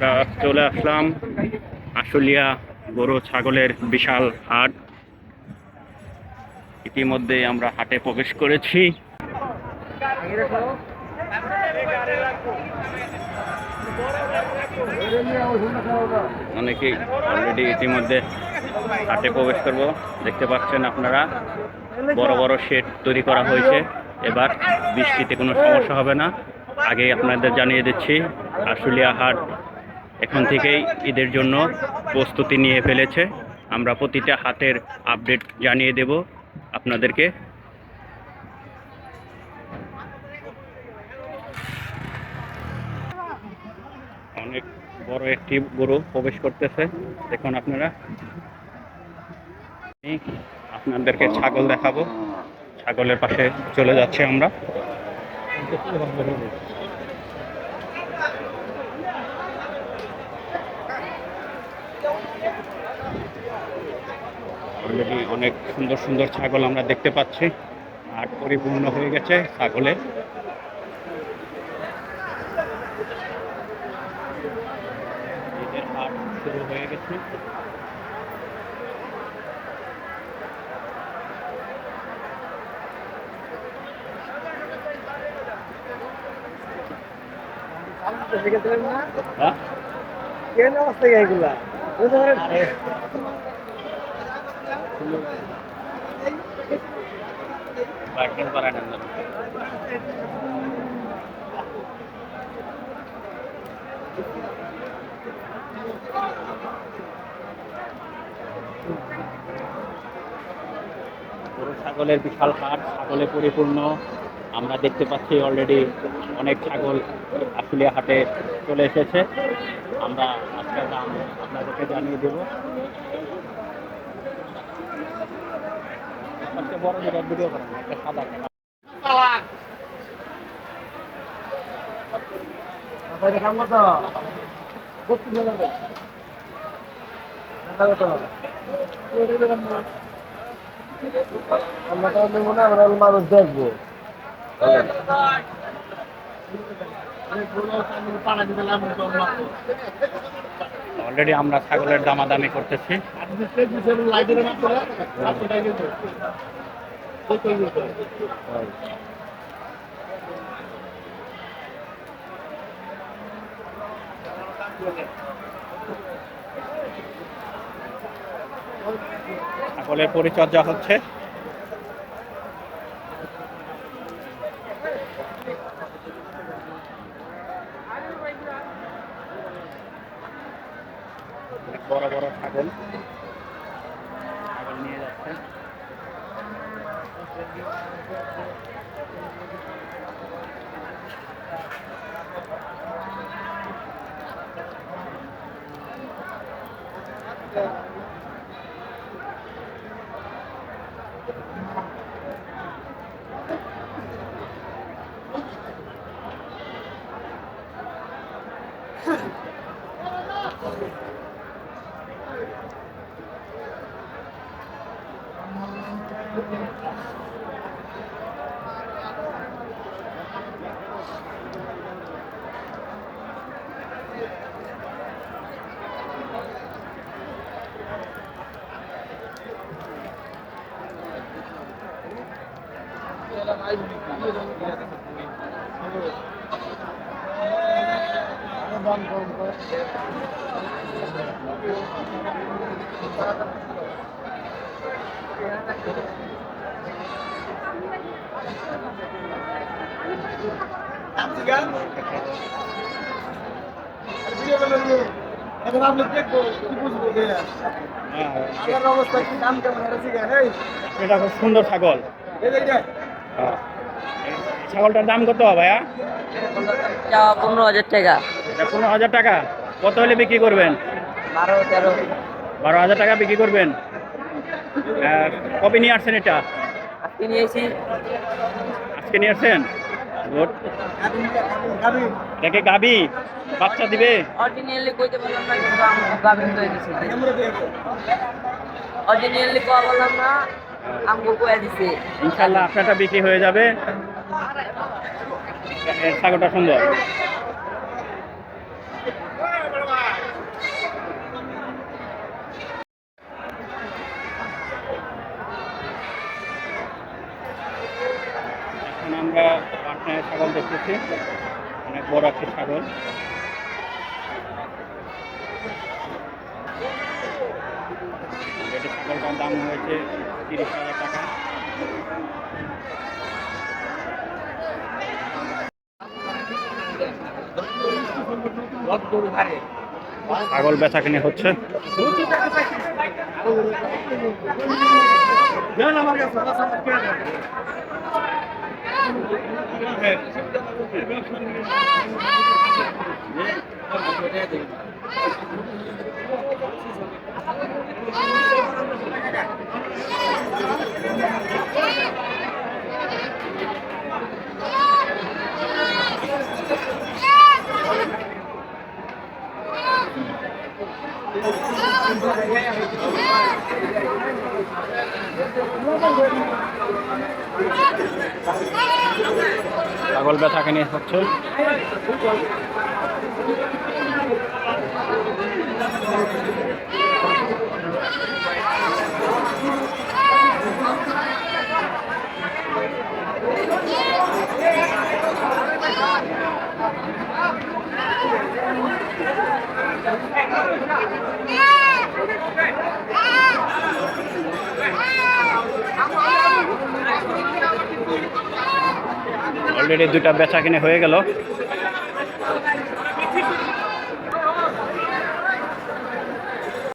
আমরা চলে আসলাম আশুলিয়া গরু ছাগলের বিশাল হাট। ইতিমধ্যে আমরা হাটে প্রবেশ করেছি। অনেকেই অলরেডি ইতিমধ্যে হাটে প্রবেশ করব। দেখতে পাচ্ছেন আপনারা বড় বড় শেড তৈরি করা হয়েছে। এবার বৃষ্টিতে কোনো সমস্যা হবে না। আগে আপনাদের জানিয়ে দিচ্ছি, আশুলিয়া হাট এখন থেকেই ঈদের জন্য প্রস্তুতি নিয়ে ফেলেছে। আমরা প্রতিটা হাটের আপডেট জানিয়ে দেব আপনাদেরকে। অনেক বড় একটি গরু প্রবেশ করতেছে, দেখুন আপনারা। আপনাদেরকে ছাগল দেখাবো, ছাগলের পাশে চলে যাচ্ছে আমরা। অলরেডি অনেক সুন্দর সুন্দর ছাগল আমরা দেখতে পাচ্ছি। হাট পরিপূর্ণ হয়ে গেছে ছাগলে। ঈদের হাট শুরু হয়ে গেছে। গরু ছাগলের বিশাল হাট, ছাগলে পরিপূর্ণ। আমরা দেখতে পাচ্ছি অলরেডি অনেক ছাগল আশুলিয়া হাটে চলে এসেছে। আমরা আজকের দাম আপনাদেরকে জানিয়ে দেব। সবচেয়ে বড় যেটা ভিডিও করেন একটা সাদা মানুষ দেখবো। অলরেডি আমরা ছাগলের দামাদামি করতেছি। ছাগলের পরিচর্যা হচ্ছে। বড় বড় ছাগল নিয়ে যাচ্ছে। এখন আপনি দেখবো কি বুঝবো অবস্থা কি দাম কেমন এটা খুব সুন্দর ছাগল। ছাগলটার দাম কত ভাইয়া? 15,000 টাকা। 15,000 টাকা। কত হলে বিক্রি করবেন? 12,000 টাকা বিক্রি করবেন। কবে নিয়ে আসছেন এটা? আজকে নিয়েছি। আজকে নিয়ে আসছেন? গুড। এটাকে গাবি বাচ্চা দিবে? অরিজিনালি কইতে বললাম না, কিন্তু আমি গাবিন কই দিছি। অরিজিনালি কই বললাম না, আমগো কই দিছি। ইনশাআল্লাহ আপনারটা বিক্রি হয়ে যাবে। ছাগলটা সুন্দর। দেখতেছি অনেক বড় একটা ছাগল। এটি ছাগলটার দাম হয়েছে 30,000 টাকা। ছাগল বেচা কিনে হচ্ছে। ছাগল বেচা কিনে হচ্ছে। অলরেডি দুটা বেচা কিনে হয়ে গেল।